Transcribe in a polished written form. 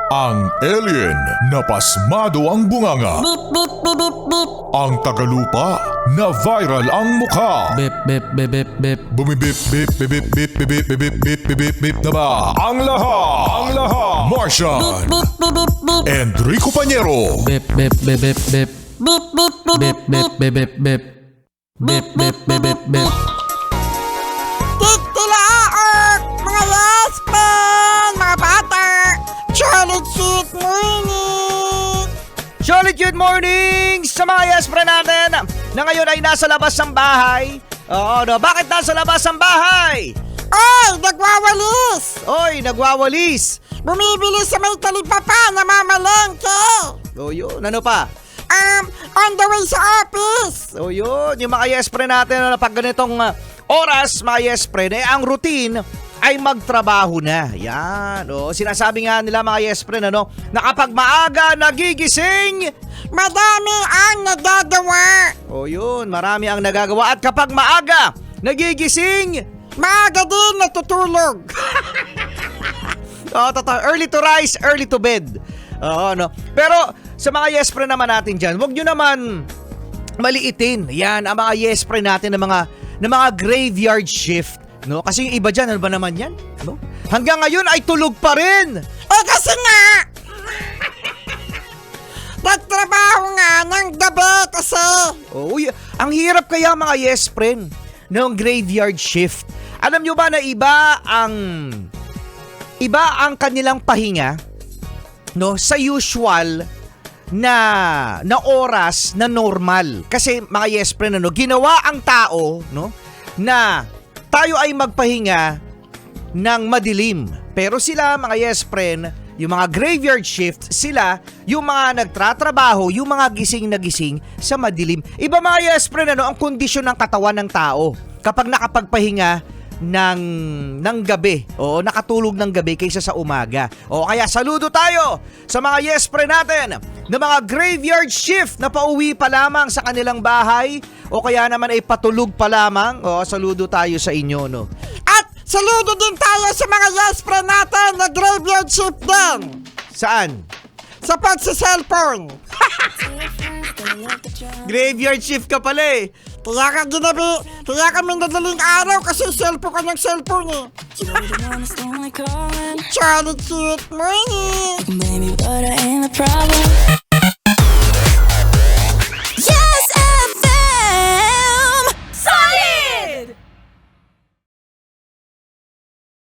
Ang alien na pasmado ang bunganga. Beep, beep, beep, beep, beep. Ang tagalupa na viral ang mukha. Bip, bip, bip, bip, bip. Bumibip, bip, bip, bip, bip, bip, bip, bip, bip, bip, bip, bip na ba? Ang lahat! Martian! Beep, beep, beep, beep. Enrico Pañero! Bip, bip, bip, bip, bip. Beep, beep, beep, Bip, bip, bip, bip, bip. Bip, bip, bip, bip, bip. Titilaok! Mga yes men! Mga bata! Solid sweet morning! Solid good morning sa mga yes-pre natin na ngayon ay nasa labas ng bahay. Oo, no? Bakit nasa labas ng bahay? Oy! Nagwawalis! Oy, nagwawalis. Bumibili sa may talipapa na mamalengke! O yun, ano pa? On the way sa office! O yun, yung mga yes-pre natin na pag ganitong oras, mga yes-pre, ang routine ay magtrabaho na. Yan, o. Sinasabi nga nila mga yes-pre na kapag maaga nagigising, Madami ang nagagawa! o yun, marami ang nagagawa. At kapag maaga nagigising, Maaga din natutulog! totoo. Early to rise, early to bed. Oo, no? Pero sa mga yes-pre naman natin dyan, huwag nyo naman maliitin. Yan, ang mga yes-pre natin ng mga graveyard shift. No? Kasi yung iba dyan, ano ba naman yan? No? Hanggang ngayon ay tulog pa rin. Kasi nga! Nagtrabaho nga ng gabi kasi! Uy, ang hirap kaya mga yes-pre ng graveyard shift. Alam nyo ba na iba ang kanilang pahinga, no, sa usual na oras na normal. Kasi mga yes-pre ginawa ang tao, no, na tayo ay magpahinga ng madilim. Pero sila mga yes-pre, yung mga graveyard shift, sila yung mga nagtratrabaho, yung mga gising na gising sa madilim. Iba mga yes-pre ang kondisyon ng katawan ng tao kapag nakapagpahinga ng gabi o nakatulog ng gabi kaysa sa umaga. O kaya saludo tayo sa mga yes-pre natin na mga graveyard shift na pauwi pa lamang sa kanilang bahay o kaya naman ay patulog pa lamang. O saludo tayo sa inyo, no. At saludo din tayo sa mga yes-pre natin na graveyard shift din! Saan? Sa pagsa-cellphone! Graveyard shift ka pala eh. Kaya kami nadaling araw kasi cellphone ka ng cellphone eh. Solid sweet morning! Baby, but I ain't the problem.